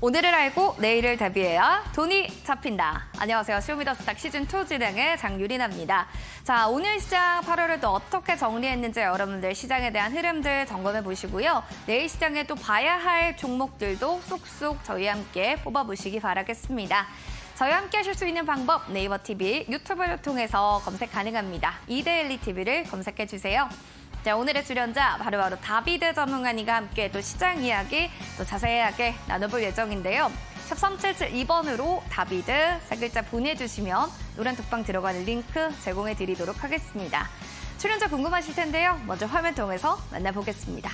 오늘을 알고 내일을 대비해야 돈이 잡힌다. 안녕하세요. 쇼미더스탁 시즌2 진행의 장유리나입니다. 자, 오늘 시장 8월을 또 어떻게 정리했는지 여러분들 시장에 대한 흐름들 점검해 보시고요. 내일 시장에 또 봐야 할 종목들도 쏙쏙 저희와 함께 뽑아보시기 바라겠습니다. 저희와 함께 하실 수 있는 방법 네이버 TV, 유튜브를 통해서 검색 가능합니다. 이데일리 TV를 검색해 주세요. 자, 오늘의 출연자 바로 다비드 전문가님과 함께 또 시장 이야기 또 자세하게 나눠볼 예정인데요. 샵 3772번으로 다비드 세 글자 보내주시면 노란 톡방 들어가는 링크 제공해 드리도록 하겠습니다. 출연자 궁금하실 텐데요. 먼저 화면 통해서 만나보겠습니다.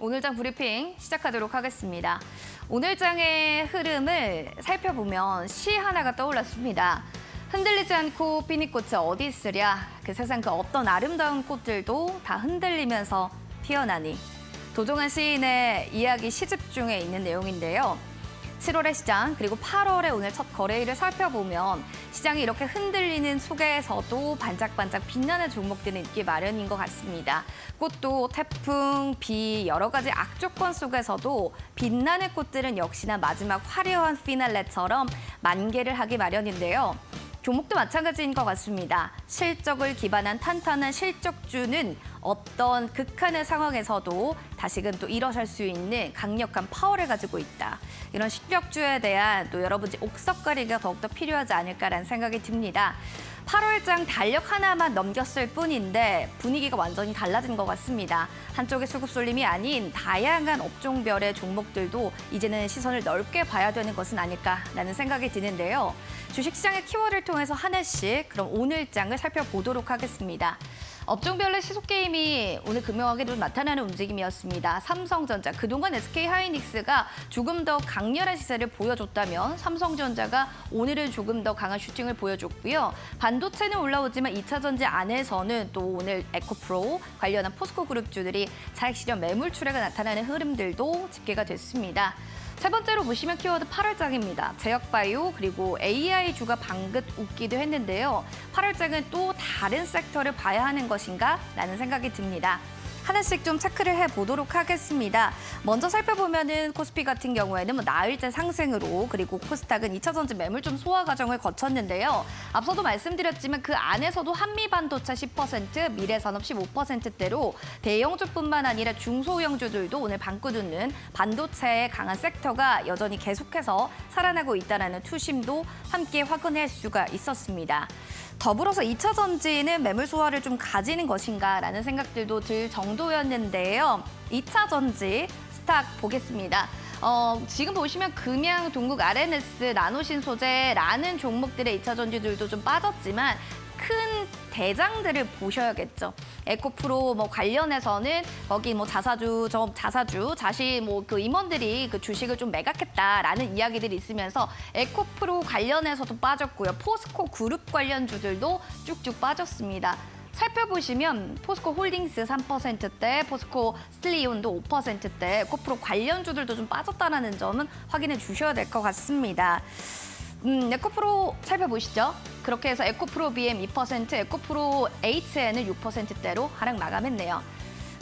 오늘 장 브리핑 시작하도록 하겠습니다. 오늘 장의 흐름을 살펴보면 시 하나가 떠올랐습니다. 흔들리지 않고 피니꽃이 어디 있으랴. 그 세상 그 어떤 아름다운 꽃들도 다 흔들리면서 피어나니. 도종환 시인의 이야기 시집 중에 있는 내용인데요. 7월의 시장 그리고 8월의 오늘 첫 거래일을 살펴보면 시장이 이렇게 흔들리는 속에서도 반짝반짝 빛나는 종목들은 있기 마련인 것 같습니다. 꽃도 태풍, 비 여러 가지 악조건 속에서도 빛나는 꽃들은 역시나 마지막 화려한 피날레처럼 만개를 하기 마련인데요. 종목도 마찬가지인 것 같습니다. 실적을 기반한 탄탄한 실적주는 어떤 극한의 상황에서도 다시금 또 일어설 수 있는 강력한 파워를 가지고 있다. 이런 실적주에 대한 또 여러분의 옥석가리가 더욱더 필요하지 않을까라는 생각이 듭니다. 8월장 달력 하나만 넘겼을 뿐인데 분위기가 완전히 달라진 것 같습니다. 한쪽의 수급 쏠림이 아닌 다양한 업종별의 종목들도 이제는 시선을 넓게 봐야 되는 것은 아닐까라는 생각이 드는데요. 주식시장의 키워드를 통해서 하나씩 그럼 오늘장을 살펴보도록 하겠습니다. 업종별로 시속게임이 오늘 금요일에도 나타나는 움직임이었습니다. 삼성전자, 그동안 SK하이닉스가 조금 더 강렬한 시세를 보여줬다면 삼성전자가 오늘은 조금 더 강한 슈팅을 보여줬고요. 반도체는 올라오지만 2차 전지 안에서는 또 오늘 에코프로 관련한 포스코 그룹주들이 차익 실현 매물 출회가 나타나는 흐름들도 집계가 됐습니다. 세 번째로 보시면 키워드 8월장입니다. 제약바이오 그리고 AI주가 방긋 웃기도 했는데요. 8월장은 또 다른 섹터를 봐야 하는 것인가? 라는 생각이 듭니다. 하나씩 좀 체크를 해보도록 하겠습니다. 먼저 살펴보면은 코스피 같은 경우에는 나흘째 상승으로 그리고 코스닥은 2차 전지 매물 좀 소화 과정을 거쳤는데요. 앞서도 말씀드렸지만 그 안에서도 한미반도체 10%, 미래산업 15%대로 대형주뿐만 아니라 중소형주들도 오늘 방구 듣는 반도체의 강한 섹터가 여전히 계속해서 살아나고 있다는 투심도 함께 확인할 수가 있었습니다. 더불어서 2차 전지는 매물 소화를 좀 가지는 것인가라는 생각들도 들 정도였는데요. 2차 전지 스탁 보겠습니다. 지금 보시면 금양, 동국, RNS, 나노신소재라는 종목들의 2차 전지들도 좀 빠졌지만 큰 대장들을 보셔야겠죠. 에코프로 관련해서는 거기 자사주 자신 그 임원들이 그 주식을 좀 매각했다라는 이야기들이 있으면서 에코프로 관련해서도 빠졌고요. 포스코 그룹 관련주들도 쭉쭉 빠졌습니다. 살펴보시면 포스코 홀딩스 3%대, 포스코 스틸리온도 5%대, 에코프로 관련주들도 좀 빠졌다는 점은 확인해 주셔야 될 것 같습니다. 에코프로 살펴보시죠. 그렇게 해서 에코프로 BM 2%, 에코프로 HN을 6%대로 하락 마감했네요.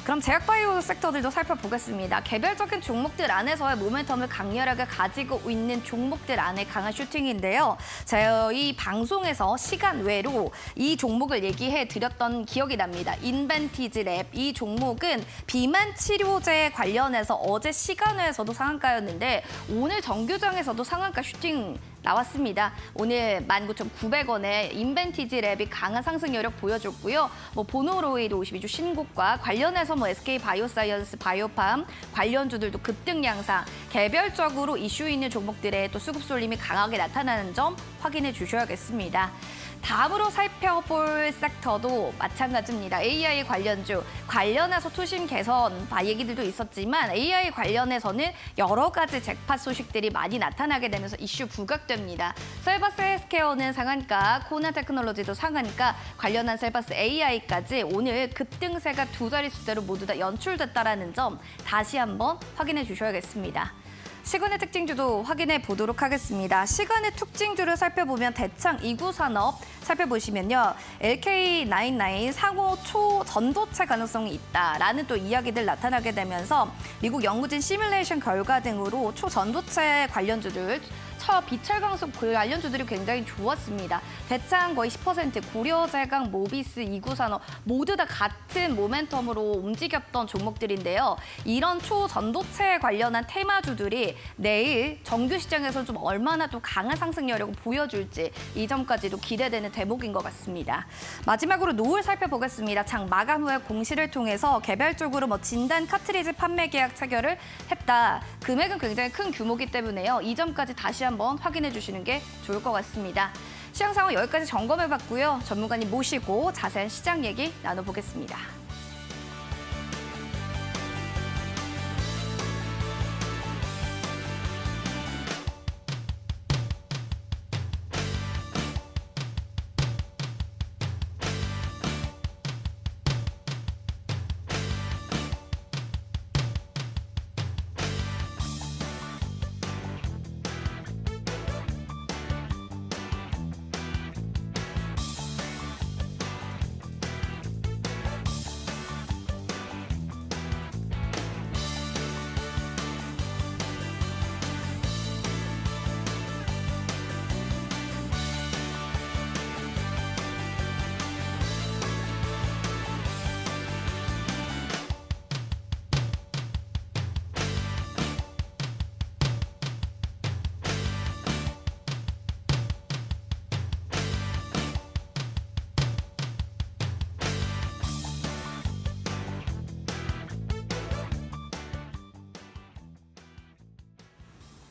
그럼 제약바이오 섹터들도 살펴보겠습니다. 개별적인 종목들 안에서의 모멘텀을 강렬하게 가지고 있는 종목들 안에 강한 슈팅인데요. 저희 방송에서 시간 외로 이 종목을 얘기해 드렸던 기억이 납니다. 인벤티지랩, 이 종목은 비만 치료제 관련해서 어제 시간 외에서도 상한가였는데 오늘 정규장에서도 상한가 슈팅 나왔습니다. 오늘 19,900원에 인벤티지랩이 강한 상승 여력 보여줬고요. 보노로이드 52주 신고가 관련해서 SK바이오사이언스, 바이오팜 관련주들도 급등 양상, 개별적으로 이슈 있는 종목들의 또 수급 쏠림이 강하게 나타나는 점 확인해 주셔야겠습니다. 다음으로 살펴볼 섹터도 마찬가지입니다. AI 관련주, 관련해서 투심 개선 얘기들도 있었지만 AI 관련해서는 여러 가지 잭팟 소식들이 많이 나타나게 되면서 이슈 부각됩니다. 셀바스 헬스케어는 상한가, 코나 테크놀로지도 상한가, 관련한 셀바스 AI까지 오늘 급등세가 두 자릿수대로 모두 다 연출됐다는 점 다시 한번 확인해 주셔야겠습니다. 시간의 특징주도 확인해 보도록 하겠습니다. 시간의 특징주를 살펴보면 대창 2구 산업 살펴보시면요. LK99 상호 초전도체 가능성이 있다라는 또 이야기들 나타나게 되면서 미국 연구진 시뮬레이션 결과 등으로 초전도체 관련주들 비철강속 관련주들이 굉장히 좋았습니다. 대창 거의 10%, 고려제강, 모비스, 이구산업 모두 다 같은 모멘텀으로 움직였던 종목들인데요. 이런 초전도체 관련한 테마주들이 내일 정규 시장에서 좀 얼마나 또 강한 상승 여력을 보여줄지 이 점까지도 기대되는 대목인 것 같습니다. 마지막으로 노을 살펴보겠습니다. 장 마감 후에 공시를 통해서 개별적으로 진단 카트리지 판매 계약 체결을 했다. 금액은 굉장히 큰 규모이기 때문에요. 이 점까지 다시 한번 확인해 주시는 게 좋을 것 같습니다. 시장 상황 여기까지 점검해봤고요. 전문가님 모시고 자세한 시장 얘기 나눠보겠습니다.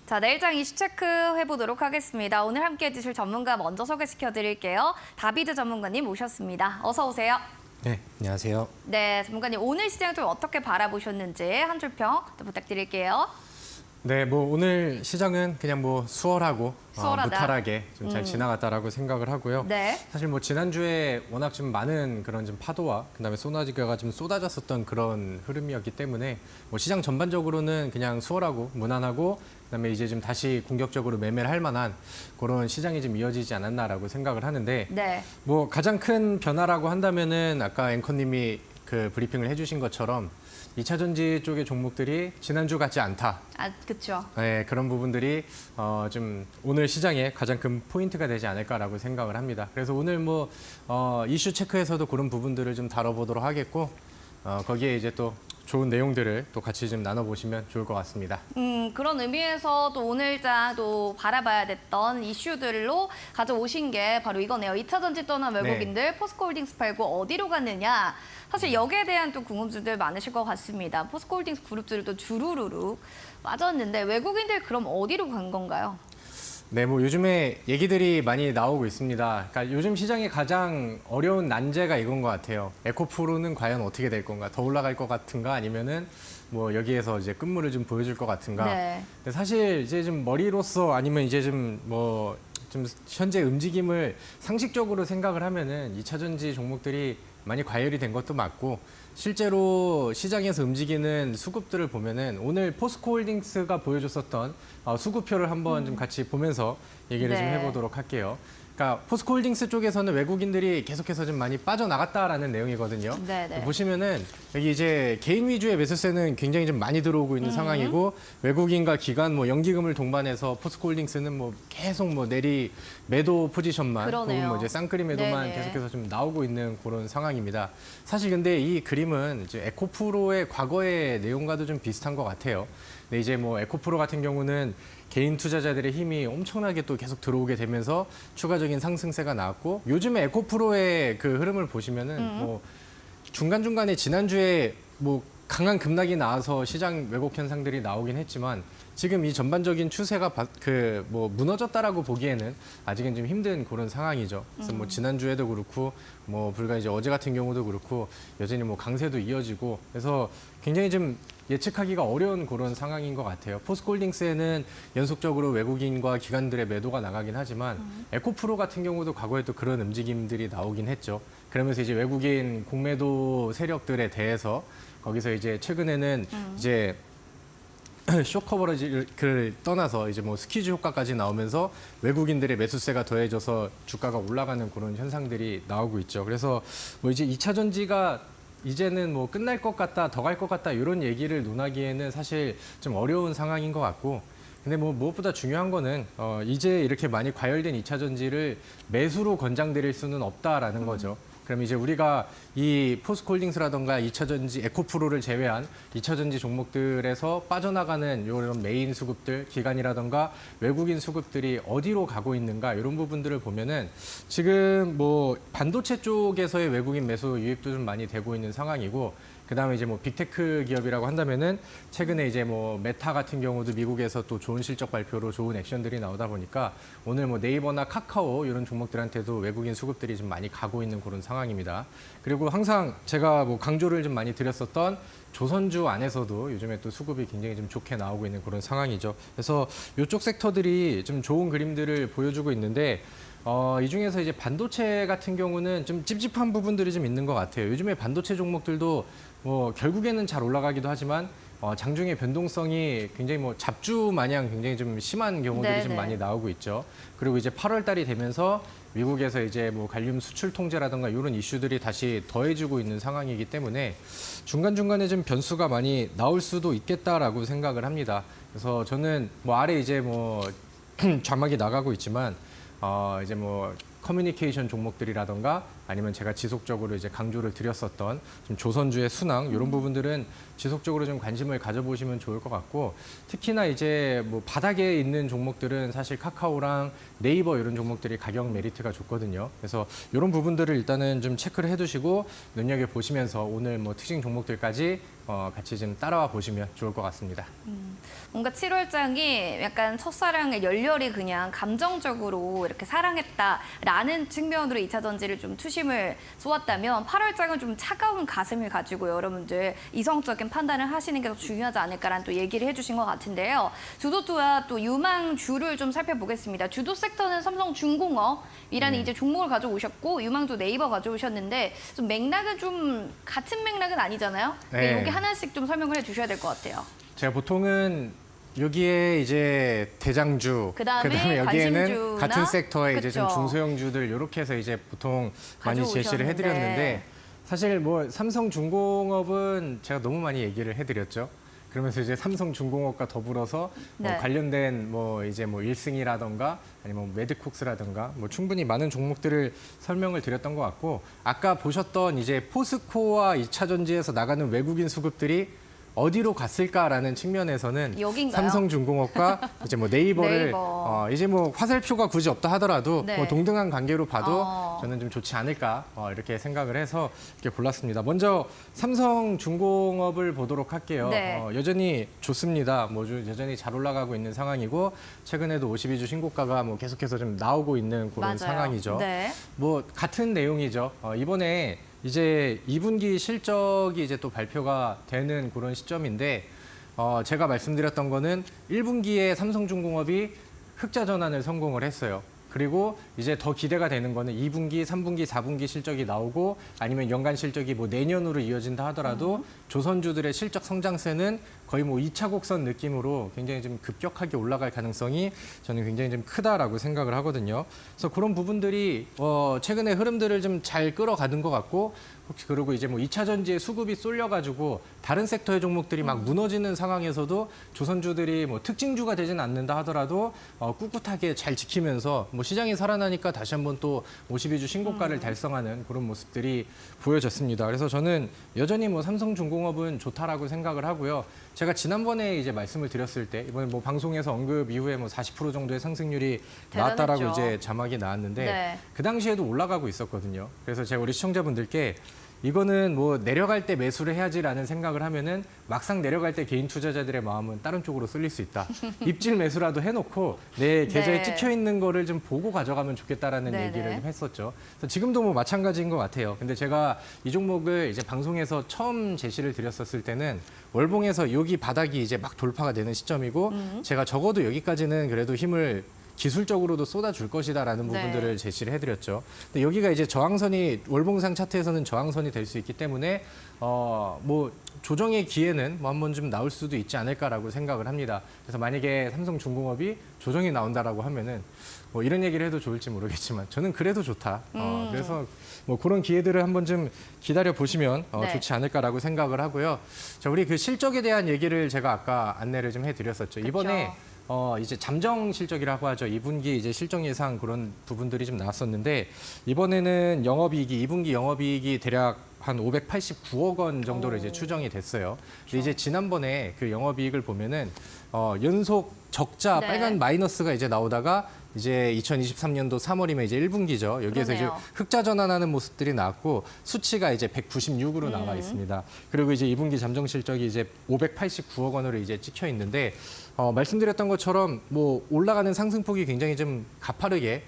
자, 내일장 이슈 체크 해보도록 하겠습니다. 오늘 함께 해주실 전문가 먼저 소개시켜드릴게요. 다비드 전문가님 모셨습니다. 어서 오세요. 네, 안녕하세요. 네, 전문가님 오늘 시장 좀 어떻게 바라보셨는지 한 줄 평 부탁드릴게요. 네, 오늘 시장은 그냥 수월하고 무탈하게 좀 잘 지나갔다라고 생각을 하고요. 네. 사실 지난주에 워낙 좀 많은 그런 좀 파도와 그다음에 소나기가 좀 쏟아졌었던 그런 흐름이었기 때문에 시장 전반적으로는 그냥 수월하고 무난하고 그다음에 이제 좀 다시 공격적으로 매매를 할 만한 그런 시장이 좀 이어지지 않았나라고 생각을 하는데 네. 가장 큰 변화라고 한다면은 아까 앵커님이 그 브리핑을 해주신 것처럼 2차 전지 쪽의 종목들이 지난주 같지 않다. 그렇죠. 네, 그런 부분들이 좀 오늘 시장의 가장 큰 포인트가 되지 않을까라고 생각을 합니다. 그래서 오늘 이슈 체크에서도 그런 부분들을 좀 다뤄보도록 하겠고 거기에 이제 또 좋은 내용들을 또 같이 좀 나눠보시면 좋을 것 같습니다. 그런 의미에서 또 오늘장 또 바라봐야 됐던 이슈들로 가져오신 게 바로 이거네요. 2차 전지 떠난 외국인들 포스코홀딩스 팔고 어디로 갔느냐. 사실 여기에 대한 또 궁금증들 많으실 것 같습니다. 포스코홀딩스 그룹들도 주루루루 빠졌는데 외국인들 그럼 어디로 간 건가요? 네, 요즘에 얘기들이 많이 나오고 있습니다. 그러니까 요즘 시장의 가장 어려운 난제가 이건 것 같아요. 에코프로는 과연 어떻게 될 건가? 더 올라갈 것 같은가? 아니면은 여기에서 이제 끝물을 좀 보여줄 것 같은가? 네. 근데 사실 이제 좀 머리로서 아니면 이제 좀 현재 움직임을 상식적으로 생각을 하면은 2차 전지 종목들이 많이 과열이 된 것도 맞고 실제로 시장에서 움직이는 수급들을 보면은 오늘 포스코홀딩스가 보여줬었던 수급표를 한번 좀 같이 보면서 얘기를 좀 해보도록 할게요. 그러니까 포스코홀딩스 쪽에서는 외국인들이 계속해서 좀 많이 빠져나갔다라는 내용이거든요. 네네. 보시면은 여기 이제 개인 위주의 매수세는 굉장히 좀 많이 들어오고 있는 상황이고 외국인과 기관 연기금을 동반해서 포스코홀딩스는 계속 내리 매도 포지션만 혹은 이제 쌍끌이 매도만 네네. 계속해서 좀 나오고 있는 그런 상황입니다. 사실 근데 이 그림은 이제 에코프로의 과거의 내용과도 좀 비슷한 것 같아요. 근데 이제 에코프로 같은 경우는 개인 투자자들의 힘이 엄청나게 또 계속 들어오게 되면서 추가적인 상승세가 나왔고 요즘에 에코프로의 그 흐름을 보시면은 중간중간에 지난주에 강한 급락이 나와서 시장 왜곡 현상들이 나오긴 했지만 지금 이 전반적인 추세가 뭐 무너졌다라고 보기에는 아직은 좀 힘든 그런 상황이죠. 그래서 뭐 지난주에도 그렇고 뭐 불과 이제 어제 같은 경우도 그렇고 여전히 뭐 강세도 이어지고 그래서 굉장히 좀 예측하기가 어려운 그런 상황인 것 같아요. 포스코홀딩스에는 연속적으로 외국인과 기관들의 매도가 나가긴 하지만 에코프로 같은 경우도 과거에 또 그런 움직임들이 나오긴 했죠. 그러면서 이제 외국인 공매도 세력들에 거기서 이제 최근에는 이제 쇼 커버리지를 떠나서 이제 뭐 스퀴즈 효과까지 나오면서 외국인들의 매수세가 더해져서 주가가 올라가는 그런 현상들이 나오고 있죠. 그래서 뭐 이제 2차 전지가 이제는 뭐 끝날 것 같다, 더 갈 것 같다 이런 얘기를 논하기에는 사실 좀 어려운 상황인 것 같고 근데 뭐 무엇보다 중요한 거는 이제 이렇게 많이 과열된 2차 전지를 매수로 권장드릴 수는 없다라는 거죠. 그럼 이제 우리가 이 포스코홀딩스라던가 2차 전지 에코프로를 제외한 2차 전지 종목들에서 빠져나가는 이런 메인 수급들, 기관이라던가 외국인 수급들이 어디로 가고 있는가 이런 부분들을 보면은 지금 뭐 반도체 쪽에서의 외국인 매수 유입도 좀 많이 되고 있는 상황이고 그다음에 이제 뭐 빅테크 기업이라고 한다면은 최근에 이제 뭐 메타 같은 경우도 미국에서 또 좋은 실적 발표로 좋은 액션들이 나오다 보니까 오늘 뭐 네이버나 카카오 이런 종목들한테도 외국인 수급들이 좀 많이 가고 있는 그런 상황입니다. 그리고 항상 제가 뭐 강조를 좀 많이 드렸었던 조선주 안에서도 요즘에 또 수급이 굉장히 좀 좋게 나오고 있는 그런 상황이죠. 그래서 이쪽 섹터들이 좀 좋은 그림들을 보여주고 있는데 이 중에서 이제 반도체 같은 경우는 좀 찝찝한 부분들이 좀 있는 것 같아요. 요즘에 반도체 종목들도 뭐 결국에는 잘 올라가기도 하지만 장중의 변동성이 굉장히 뭐 잡주 마냥 굉장히 좀 심한 경우들이 네네. 좀 많이 나오고 있죠. 그리고 이제 8월 달이 되면서 미국에서 이제 뭐 갈륨 수출 통제라든가 이런 이슈들이 다시 더해지고 있는 상황이기 때문에 중간중간에 좀 변수가 많이 나올 수도 있겠다라고 생각을 합니다. 그래서 저는 뭐 아래 이제 뭐 자막이 나가고 있지만 이제 뭐 커뮤니케이션 종목들이라던가 아니면 제가 지속적으로 이제 강조를 드렸었던 좀 조선주의 순항 이런 부분들은 지속적으로 좀 관심을 가져보시면 좋을 것 같고 특히나 이제 뭐 바닥에 있는 종목들은 사실 카카오랑 네이버 이런 종목들이 가격 메리트가 좋거든요. 그래서 이런 부분들을 일단은 좀 체크를 해두시고 눈여겨 보시면서 오늘 뭐 특징 종목들까지 같이 좀 따라와 보시면 좋을 것 같습니다. 뭔가 7월장이 약간 첫사랑의 열렬히 그냥 감정적으로 이렇게 사랑했다라는 측면으로 2차 전지를 좀 투심을 쏘았다면 8월장은 좀 차가운 가슴을 가지고 여러분들 이성적인 판단을 하시는 게 더 중요하지 않을까라는 또 얘기를 해주신 것 같은데요. 주도주와 또 유망주를 좀 살펴보겠습니다. 주도 섹터는 삼성중공업이라는 이제 종목을 가져오셨고 유망주 네이버 가져오셨는데 좀 맥락은 좀 같은 맥락은 아니잖아요. 네. 여기 하나씩 좀 설명을 해주셔야 될 것 같아요. 제가 보통은 여기에 이제 대장주, 그다음에 여기에는 관심주나? 같은 섹터에 이제 좀 그쵸. 중소형주들 이렇게 해서 이제 보통 많이 제시를 가져오셨는데. 해드렸는데 사실 뭐 삼성중공업은 제가 너무 많이 얘기를 해드렸죠. 그러면서 이제 삼성중공업과 더불어서 뭐 네. 관련된 뭐 이제 뭐 일승이라던가 아니면 뭐 매드콕스라던가 뭐 충분히 많은 종목들을 설명을 드렸던 것 같고 아까 보셨던 이제 포스코와 2차 전지에서 나가는 외국인 수급들이 어디로 갔을까라는 측면에서는 여긴가요? 삼성중공업과 이제 뭐 네이버를 네이버. 이제 뭐 화살표가 굳이 없다 하더라도 네. 뭐 동등한 관계로 봐도 어. 저는 좀 좋지 않을까 이렇게 생각을 해서 이렇게 골랐습니다. 먼저 삼성중공업을 보도록 할게요. 네. 여전히 좋습니다. 뭐 여전히 잘 올라가고 있는 상황이고 최근에도 52주 신고가가 뭐 계속해서 좀 나오고 있는 그런 맞아요. 상황이죠. 네. 뭐 같은 내용이죠. 이번에 이제 2분기 실적이 이제 또 발표가 되는 그런 시점인데 제가 말씀드렸던 거는 1분기에 삼성중공업이 흑자 전환을 성공을 했어요. 그리고 이제 더 기대가 되는 거는 2분기, 3분기, 4분기 실적이 나오고 아니면 연간 실적이 뭐 내년으로 이어진다 하더라도 조선주들의 실적 성장세는 거의 뭐 2차 곡선 느낌으로 굉장히 좀 급격하게 올라갈 가능성이 저는 굉장히 좀 크다라고 생각을 하거든요. 그래서 그런 부분들이 최근의 흐름들을 좀 잘 끌어가는 것 같고 혹시 그리고 이제 뭐 2차 전지에 수급이 쏠려가지고 다른 섹터의 종목들이 막 무너지는 상황에서도 조선주들이 뭐 특징주가 되진 않는다 하더라도 꿋꿋하게 잘 지키면서 뭐 시장이 살아나니까 다시 한번 또 52주 신고가를 달성하는 그런 모습들이 보여졌습니다. 그래서 저는 여전히 뭐 삼성중공업은 좋다라고 생각을 하고요. 제가 지난번에 이제 말씀을 드렸을 때 이번에 뭐 방송에서 언급 이후에 뭐 40% 정도의 상승률이 나왔다라고 대단했죠. 이제 자막이 나왔는데 네. 그 당시에도 올라가고 있었거든요. 그래서 제가 우리 시청자분들께 이거는 뭐 내려갈 때 매수를 해야지라는 생각을 하면은 막상 내려갈 때 개인 투자자들의 마음은 다른 쪽으로 쏠릴 수 있다. 입질 매수라도 해놓고 내 계좌에 네. 찍혀 있는 거를 좀 보고 가져가면 좋겠다라는 네네. 얘기를 좀 했었죠. 그래서 지금도 뭐 마찬가지인 것 같아요. 근데 제가 이 종목을 이제 방송에서 처음 제시를 드렸었을 때는 월봉에서 여기 바닥이 이제 막 돌파가 되는 시점이고 제가 적어도 여기까지는 그래도 힘을 기술적으로도 쏟아줄 것이다라는 네. 부분들을 제시를 해드렸죠. 근데 여기가 이제 저항선이 월봉상 차트에서는 저항선이 될 수 있기 때문에 뭐 조정의 기회는 뭐 한번 좀 나올 수도 있지 않을까라고 생각을 합니다. 그래서 만약에 삼성중공업이 조정이 나온다라고 하면은 뭐 이런 얘기를 해도 좋을지 모르겠지만 저는 그래도 좋다. 그래서 뭐 그런 기회들을 한번 좀 기다려 보시면 네. 좋지 않을까라고 생각을 하고요. 자, 우리 그 실적에 대한 얘기를 제가 아까 안내를 좀 해드렸었죠. 이번에 이제 잠정 실적이라고 하죠. 2분기 이제 실적 예상 그런 부분들이 좀 나왔었는데 이번에는 영업이익이 2분기 영업이익이 대략 한 589억 원 정도로 이제 추정이 됐어요. 근데 이제 지난번에 그 영업이익을 보면은 연속 적자 네. 빨간 마이너스가 이제 나오다가 이제 2023년도 3월이면 이제 1분기죠. 여기에서 그러네요. 이제 흑자 전환하는 모습들이 나왔고 수치가 이제 196으로 나와 있습니다. 그리고 이제 2분기 잠정 실적이 이제 589억 원으로 이제 찍혀 있는데 말씀드렸던 것처럼 뭐 올라가는 상승폭이 굉장히 좀 가파르게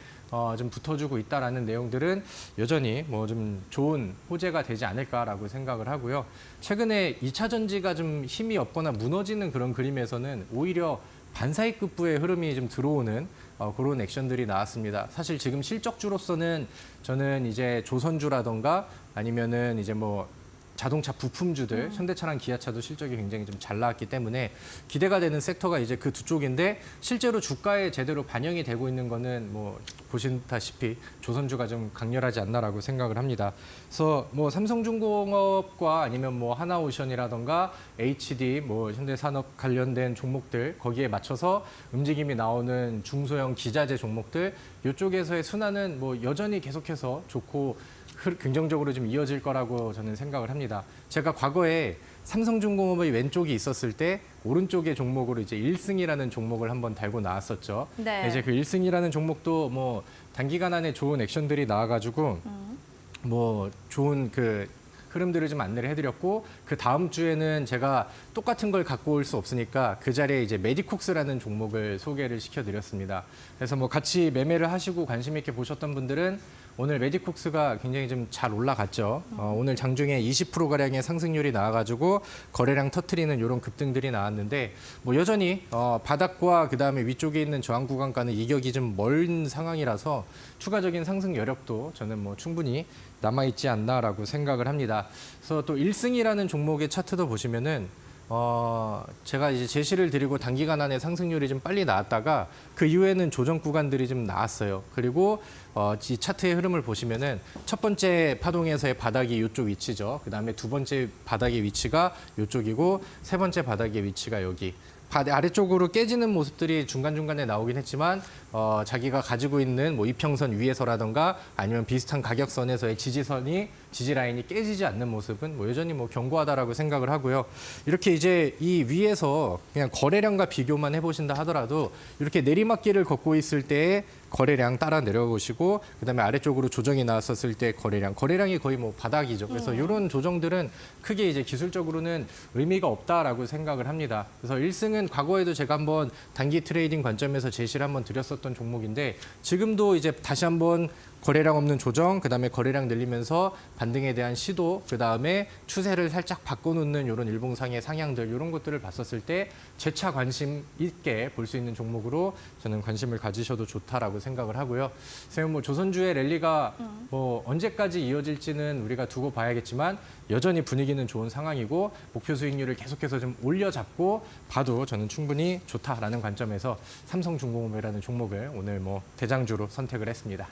좀 붙어주고 있다라는 내용들은 여전히 뭐 좀 좋은 호재가 되지 않을까라고 생각을 하고요. 최근에 2차 전지가 좀 힘이 없거나 무너지는 그런 그림에서는 오히려 반사이급부의 흐름이 좀 들어오는 그런 액션들이 나왔습니다. 사실 지금 실적주로서는 저는 이제 조선주라던가 아니면은 이제 뭐 자동차 부품주들, 현대차랑 기아차도 실적이 굉장히 좀 잘 나왔기 때문에 기대가 되는 섹터가 이제 그 두 쪽인데 실제로 주가에 제대로 반영이 되고 있는 거는 뭐 보신다시피 조선주가 좀 강렬하지 않나라고 생각을 합니다. 그래서 뭐 삼성중공업과 아니면 뭐 하나오션이라던가 HD, 뭐 현대산업 관련된 종목들 거기에 맞춰서 움직임이 나오는 중소형 기자재 종목들 이쪽에서의 순환은 뭐 여전히 계속해서 좋고 긍정적으로 좀 이어질 거라고 저는 생각을 합니다. 제가 과거에 삼성중공업의 왼쪽이 있었을 때 오른쪽의 종목으로 이제 1승이라는 종목을 한번 달고 나왔었죠. 네. 이제 그 1승이라는 종목도 뭐 단기간 안에 좋은 액션들이 나와가지고 뭐 좋은 그 흐름들을 좀 안내를 해드렸고 그 다음 주에는 제가 똑같은 걸 갖고 올 수 없으니까 그 자리에 이제 메디콕스라는 종목을 소개를 시켜드렸습니다. 그래서 뭐 같이 매매를 하시고 관심 있게 보셨던 분들은 오늘 메디콕스가 굉장히 좀 잘 올라갔죠. 오늘 장중에 20%가량의 상승률이 나와가지고 거래량 터트리는 이런 급등들이 나왔는데 뭐 여전히 바닥과 그다음에 위쪽에 있는 저항 구간과는 이격이 좀 먼 상황이라서 추가적인 상승 여력도 저는 뭐 충분히 남아있지 않나라고 생각을 합니다. 그래서 또 1승이라는 종목의 차트도 보시면은 제가 이제 제시를 드리고 단기간 안에 상승률이 좀 빨리 나왔다가 그 이후에는 조정 구간들이 좀 나왔어요. 그리고 이 차트의 흐름을 보시면은 첫 번째 파동에서의 바닥이 이쪽 위치죠. 그다음에 두 번째 바닥의 위치가 이쪽이고 세 번째 바닥의 위치가 여기. 아래쪽으로 깨지는 모습들이 중간중간에 나오긴 했지만 자기가 가지고 있는 뭐 이평선 위에서라던가 아니면 비슷한 가격선에서의 지지 라인이 깨지지 않는 모습은 뭐 여전히 뭐 견고하다라고 생각을 하고요. 이렇게 이제 이 위에서 그냥 거래량과 비교만 해보신다 하더라도 이렇게 내리막길을 걷고 있을 때의 거래량 따라 내려보시고 그다음에 아래쪽으로 조정이 나왔었을 때 거래량이 거의 뭐 바닥이죠. 그래서 이런 조정들은 크게 이제 기술적으로는 의미가 없다라고 생각을 합니다. 그래서 1승은 과거에도 제가 한번 단기 트레이딩 관점에서 제시를 한번 드렸었던 종목인데 지금도 이제 다시 한번 거래량 없는 조정, 그다음에 거래량 늘리면서 반등에 대한 시도, 그다음에 추세를 살짝 바꿔놓는 이런 일봉상의 상향들 이런 것들을 봤었을 때 재차 관심 있게 볼 수 있는 종목으로 저는 관심을 가지셔도 좋다라고 생각을 하고요. 그래서 뭐 조선주의 랠리가 뭐 언제까지 이어질지는 우리가 두고 봐야겠지만 여전히 분위기는 좋은 상황이고 목표 수익률을 계속해서 좀 올려잡고 봐도 저는 충분히 좋다라는 관점에서 삼성중공업이라는 종목을 오늘 뭐 대장주로 선택을 했습니다.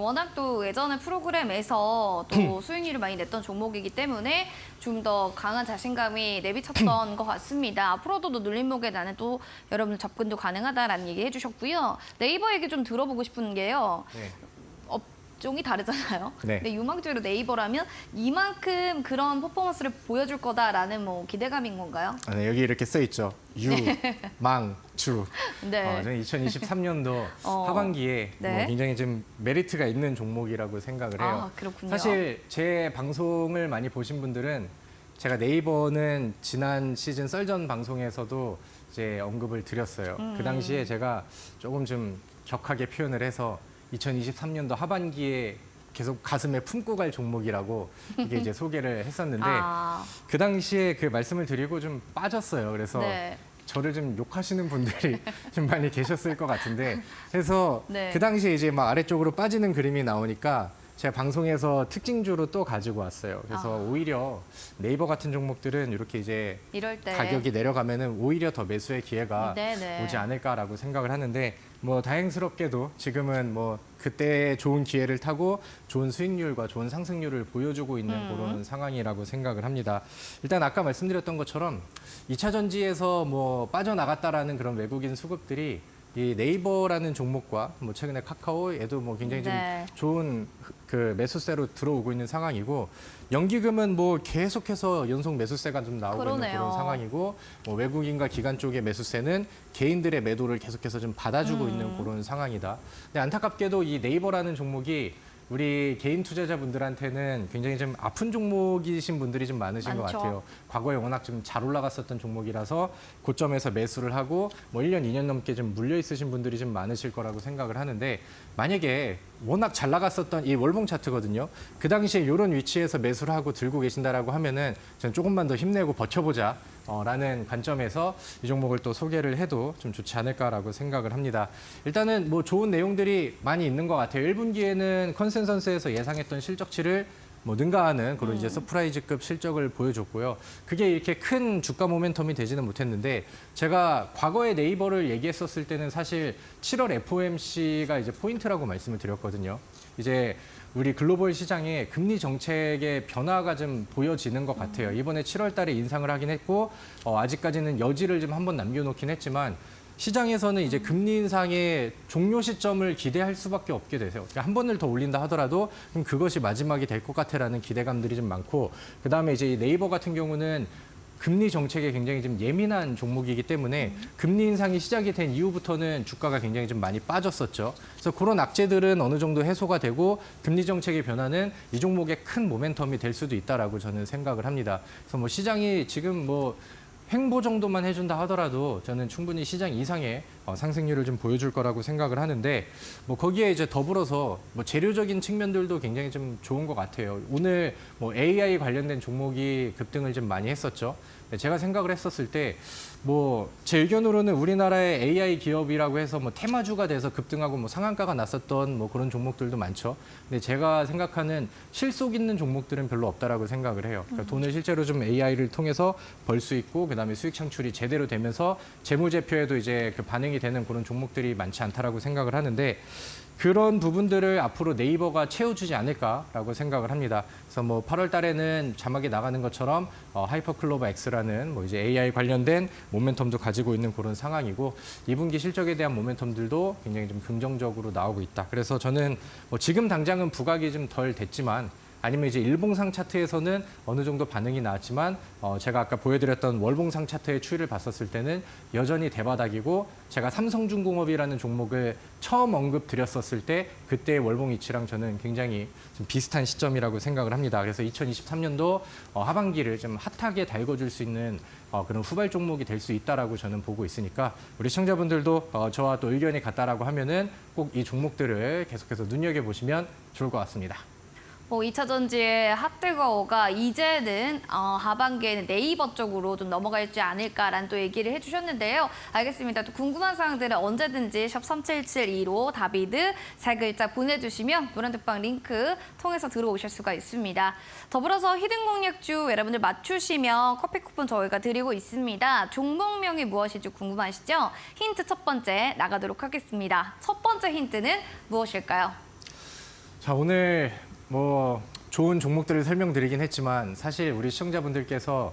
워낙 또 예전에 프로그램에서 또 수익률을 많이 냈던 종목이기 때문에 좀 더 강한 자신감이 내비쳤던 것 같습니다. 앞으로도 눌림목에 나는 또 여러분들 접근도 가능하다라는 얘기 해주셨고요. 네이버 얘기 좀 들어보고 싶은 게요. 네. 종이 다르잖아요. 네. 근데 유망주로 네이버라면 이만큼 그런 퍼포먼스를 보여줄 거다라는 뭐 기대감인 건가요? 아, 네, 여기 이렇게 써 있죠. 유망주. 네. 저는 2023년도 하반기에 네. 뭐 굉장히 좀 메리트가 있는 종목이라고 생각을 해요. 아, 그렇군요. 사실 제 방송을 많이 보신 분들은 제가 네이버는 지난 시즌 썰전 방송에서도 이제 언급을 드렸어요. 그 당시에 제가 조금 좀 격하게 표현을 해서 2023년도 하반기에 계속 가슴에 품고 갈 종목이라고 이게 이제 소개를 했었는데 아, 그 당시에 그 말씀을 드리고 좀 빠졌어요. 그래서 네. 저를 좀 욕하시는 분들이 좀 많이 계셨을 것 같은데 그래서 네. 그 당시에 이제 막 아래쪽으로 빠지는 그림이 나오니까 제가 방송에서 특징주로 또 가지고 왔어요. 그래서 오히려 네이버 같은 종목들은 이렇게 이제 이럴 때 가격이 내려가면은 오히려 더 매수의 기회가 네네. 오지 않을까라고 생각을 하는데 뭐 다행스럽게도 지금은 뭐 그때 좋은 기회를 타고 좋은 수익률과 좋은 상승률을 보여주고 있는 그런 상황이라고 생각을 합니다. 일단 아까 말씀드렸던 것처럼 2차 전지에서 뭐 빠져나갔다라는 그런 외국인 수급들이 이 네이버라는 종목과 뭐 최근에 카카오에도 뭐 굉장히 네. 좀 좋은 그 매수세로 들어오고 있는 상황이고 연기금은 뭐 계속해서 연속 매수세가 좀 나오고 그러네요. 있는 그런 상황이고 뭐 외국인과 기관 쪽의 매수세는 개인들의 매도를 계속해서 좀 받아주고 있는 그런 상황이다. 근데 안타깝게도 이 네이버라는 종목이 우리 개인 투자자분들한테는 굉장히 좀 아픈 종목이신 분들이 좀 많으신 것 많죠. 같아요. 과거에 워낙 좀 잘 올라갔었던 종목이라서 고점에서 매수를 하고 뭐 1년, 2년 넘게 좀 물려 있으신 분들이 좀 많으실 거라고 생각을 하는데 만약에 워낙 잘 나갔었던 이 월봉 차트거든요. 그 당시에 이런 위치에서 매수를 하고 들고 계신다라고 하면은 저는 조금만 더 힘내고 버텨보자. 라는 관점에서 이 종목을 또 소개를 해도 좀 좋지 않을까라고 생각을 합니다. 일단은 뭐 좋은 내용들이 많이 있는 것 같아요. 1분기에는 컨센서스에서 예상했던 실적치를 뭐 능가하는 그런 이제 서프라이즈급 실적을 보여줬고요. 그게 이렇게 큰 주가 모멘텀이 되지는 못했는데 제가 과거에 네이버를 얘기했었을 때는 사실 7월 FOMC가 이제 포인트라고 말씀을 드렸거든요. 이제 우리 글로벌 시장에 금리 정책의 변화가 좀 보여지는 것 같아요. 이번에 7월 달에 인상을 하긴 했고 아직까지는 여지를 좀 한번 남겨놓긴 했지만 시장에서는 이제 금리 인상의 종료 시점을 기대할 수밖에 없게 되세요. 그러니까 한 번을 더 올린다 하더라도 그럼 그것이 마지막이 될 것 같아라는 기대감들이 좀 많고 그다음에 이제 이 네이버 같은 경우는 금리 정책에 굉장히 좀 예민한 종목이기 때문에 금리 인상이 시작이 된 이후부터는 주가가 굉장히 좀 많이 빠졌었죠. 그래서 그런 악재들은 어느 정도 해소가 되고 금리 정책의 변화는 이 종목의 큰 모멘텀이 될 수도 있다라고 저는 생각을 합니다. 그래서 뭐 시장이 지금 뭐 횡보 정도만 해준다 하더라도 저는 충분히 시장 이상의 상승률을 좀 보여줄 거라고 생각을 하는데 뭐 거기에 이제 더불어서 뭐 재료적인 측면들도 굉장히 좀 좋은 것 같아요. 오늘 뭐 AI 관련된 종목이 급등을 좀 많이 했었죠. 제가 생각을 했었을 때 뭐 제 의견으로는 우리나라의 AI 기업이라고 해서 뭐 테마주가 돼서 급등하고 뭐 상한가가 났었던 뭐 그런 종목들도 많죠. 근데 제가 생각하는 실속 있는 종목들은 별로 없다라고 생각을 해요. 그러니까 돈을 실제로 좀 AI를 통해서 벌 수 있고 그다음에 수익 창출이 제대로 되면서 재무제표에도 이제 그 반영이 되는 그런 종목들이 많지 않다라고 생각을 하는데 그런 부분들을 앞으로 네이버가 채워주지 않을까라고 생각을 합니다. 그래서 뭐 8월 달에는 자막에 나가는 것처럼 하이퍼클로버 X라는 뭐 이제 AI 관련된 모멘텀도 가지고 있는 그런 상황이고 2분기 실적에 대한 모멘텀들도 굉장히 좀 긍정적으로 나오고 있다. 그래서 저는 뭐 지금 당장은 부각이 좀 덜 됐지만 아니면 이제 일봉상 차트에서는 어느 정도 반응이 나왔지만 제가 아까 보여드렸던 월봉상 차트의 추이를 봤었을 때는 여전히 대바닥이고 제가 삼성중공업이라는 종목을 처음 언급드렸었을 때 그때의 월봉 위치랑 저는 굉장히 좀 비슷한 시점이라고 생각을 합니다. 그래서 2023년도 하반기를 좀 핫하게 달궈줄 수 있는 그런 후발 종목이 될 수 있다라고 저는 보고 있으니까 우리 시청자분들도 저와 또 의견이 같다라고 하면은 꼭 이 종목들을 계속해서 눈여겨보시면 좋을 것 같습니다. 뭐 2차 전지의 핫뜨거워가 이제는 하반기에는 네이버 쪽으로 좀 넘어갈지 않을까라는 또 얘기를 해주셨는데요. 알겠습니다. 또 궁금한 사항들은 언제든지 샵 3772로 다비드 세 글자 보내주시면 노란톡방 링크 통해서 들어오실 수가 있습니다. 더불어서 히든 공략주 여러분들 맞추시면 커피 쿠폰 저희가 드리고 있습니다. 종목명이 무엇인지 궁금하시죠? 힌트 첫 번째 나가도록 하겠습니다. 첫 번째 힌트는 무엇일까요? 자, 오늘 뭐 좋은 종목들을 설명드리긴 했지만 사실 우리 시청자분들께서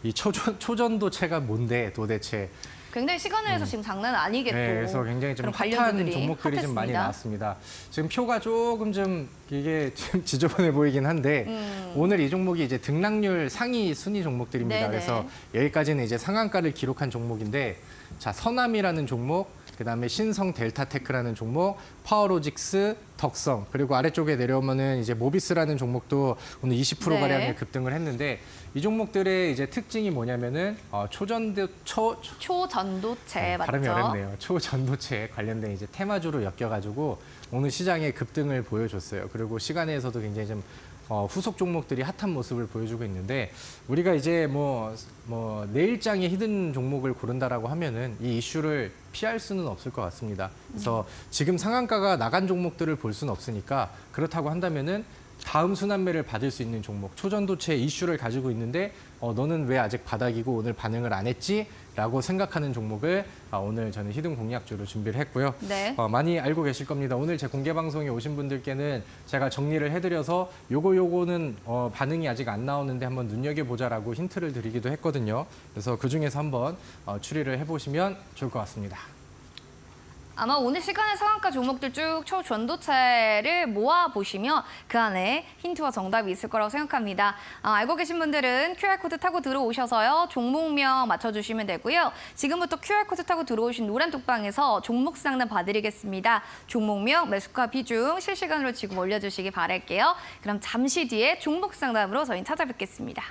이 초전도체가 뭔데 도대체 굉장히 시간에서 지금 장난 아니겠고. 네, 그래서 굉장히 좀 그런 핫한 관련주들이 종목들이 좀 많이 핫했습니다. 나왔습니다. 지금 표가 조금 좀 이게 좀 지저분해 보이긴 한데 오늘 이 종목이 이제 등락률 상위 순위 종목들입니다. 네네. 그래서 여기까지는 이제 상한가를 기록한 종목인데 자, 서남이라는 종목, 그다음에 신성 델타테크라는 종목, 파워로직스, 덕성, 그리고 아래쪽에 내려오면은 이제 모비스라는 종목도 오늘 20% 네. 가량의 급등을 했는데 이 종목들의 이제 특징이 뭐냐면은 초전도체 맞죠? 발음이 어렵네요. 초전도체 관련된 이제 테마주로 엮여가지고 오늘 시장에 급등을 보여줬어요. 그리고 시간에서도 굉장히 좀 후속 종목들이 핫한 모습을 보여주고 있는데 우리가 이제 뭐 내일장에 히든 종목을 고른다라고 하면은 이 이슈를 피할 수는 없을 것 같습니다. 그래서 지금 상한가가 나간 종목들을 볼 수는 없으니까 그렇다고 한다면은 다음 순환매를 받을 수 있는 종목, 초전도체 이슈를 가지고 있는데 너는 왜 아직 바닥이고 오늘 반응을 안 했지? 라고 생각하는 종목을 오늘 저는 히든 공략주로 준비를 했고요. 네. 많이 알고 계실 겁니다. 오늘 제 공개 방송에 오신 분들께는 제가 정리를 해드려서 요거는 반응이 아직 안 나오는데 한번 눈여겨보자라고 힌트를 드리기도 했거든요. 그래서 그중에서 한번 추리를 해보시면 좋을 것 같습니다. 아마 오늘 시간에 상한가 종목들 쭉 초전도체를 모아보시면 그 안에 힌트와 정답이 있을 거라고 생각합니다. 알고 계신 분들은 QR코드 타고 들어오셔서요. 종목명 맞춰주시면 되고요. 지금부터 QR코드 타고 들어오신 노란 톡방에서 종목 상담 봐드리겠습니다. 종목명, 매수가 비중 실시간으로 지금 올려주시기 바랄게요. 그럼 잠시 뒤에 종목 상담으로 저희 찾아뵙겠습니다.